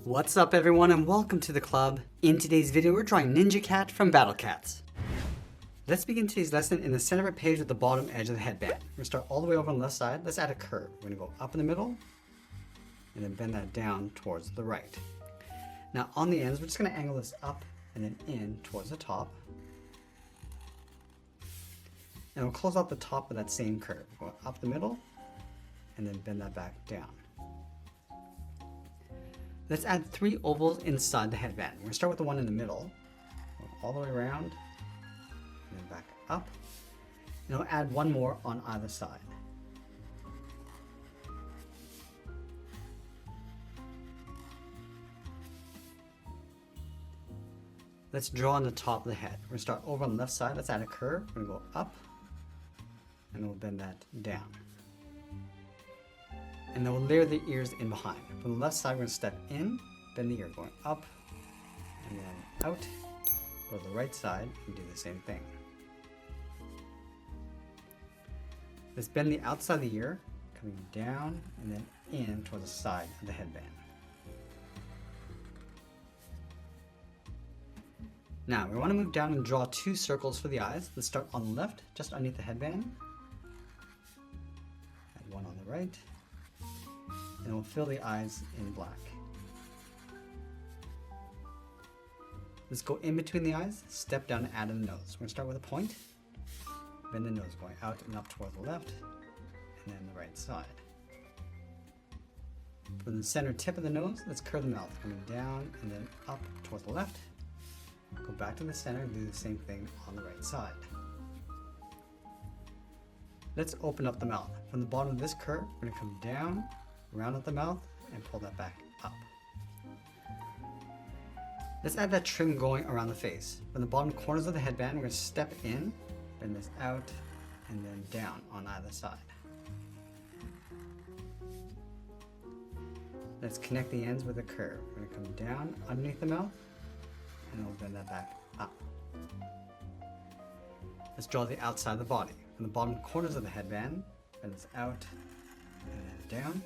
What's up everyone and welcome to the club. In today's video we're drawing Ninja Cat from Battle Cats. Let's begin today's lesson in the center of a page with the bottom edge of the headband. We're going to start all the way over on the left side. Let's add a curve. We're going to go up in the middle and then bend that down towards the right. Now on the ends we're just going to angle this up and then in towards the top. And we'll close out the top with that same curve. Go up the middle and then bend that back down. Let's add 3 ovals inside the headband. We're going to start with the one in the middle, go all the way around, and then back up. And we'll add one more on either side. Let's draw on the top of the head. We're going to start over on the left side. Let's add a curve. We're going to go up, and we'll bend that down. And then we'll layer the ears in behind. From the left side, we're going to step in, bend the ear, going up, and then out. Go to the right side and do the same thing. Let's bend the outside of the ear, coming down and then in towards the side of the headband. Now, we want to move down and draw 2 circles for the eyes. Let's start on the left, just underneath the headband. Add one on the right. And we'll fill the eyes in black. Let's go in between the eyes, step down and add in the nose. We're going to start with a point, bend the nose going out and up toward the left, and then the right side. From the center tip of the nose, let's curve the mouth, coming down and then up toward the left. Go back to the center and do the same thing on the right side. Let's open up the mouth. From the bottom of this curve, we're going to come down, round out the mouth, and pull that back up. Let's add that trim going around the face. From the bottom corners of the headband, we're going to step in, bend this out, and then down on either side. Let's connect the ends with a curve. We're going to come down underneath the mouth, and we'll bend that back up. Let's draw the outside of the body. From the bottom corners of the headband, bend this out, and then down.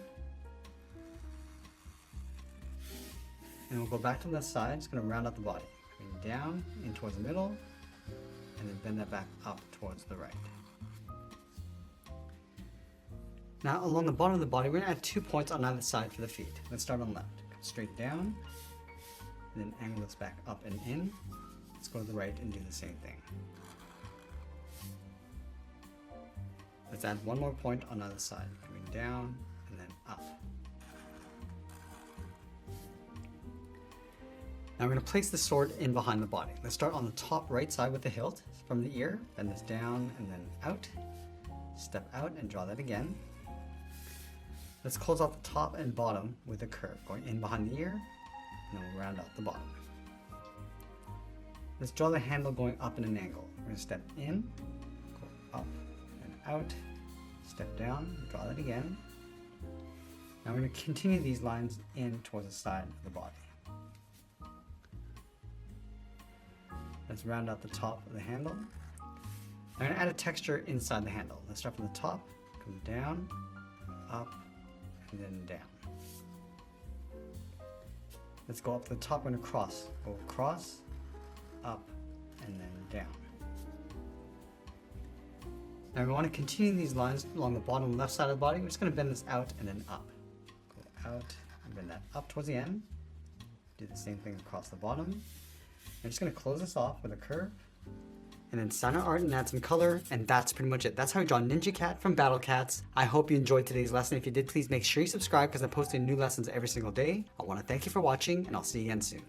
And we'll go back to the left side, just going to round out the body. Coming down, in towards the middle, and then bend that back up towards the right. Now along the bottom of the body, we're going to add 2 points on either side for the feet. Let's start on the left. Come straight down, and then angle this back up and in. Let's go to the right and do the same thing. Let's add one more point on either side. Coming down, and then up. Now we're going to place the sword in behind the body. Let's start on the top right side with the hilt from the ear, bend this down and then out, step out and draw that again. Let's close off the top and bottom with a curve going in behind the ear, and then we'll round out the bottom. Let's draw the handle going up in an angle. We're going to step in, go up and out, step down, draw that again. Now we're going to continue these lines in towards the side of the body. Let's round out the top of the handle. I'm going to add a texture inside the handle. Let's start from the top, come down, up, and then down. Let's go up to the top and across. Go across, up, and then down. Now we want to continue these lines along the bottom left side of the body. We're just going to bend this out and then up. Go out and bend that up towards the end. Do the same thing across the bottom. I'm just going to close this off with a curve, and then sign our art and add some color, and that's pretty much it. That's how we draw Ninja Cat from Battle Cats. I hope you enjoyed today's lesson. If you did, please make sure you subscribe because I'm posting new lessons every single day. I want to thank you for watching, and I'll see you again soon.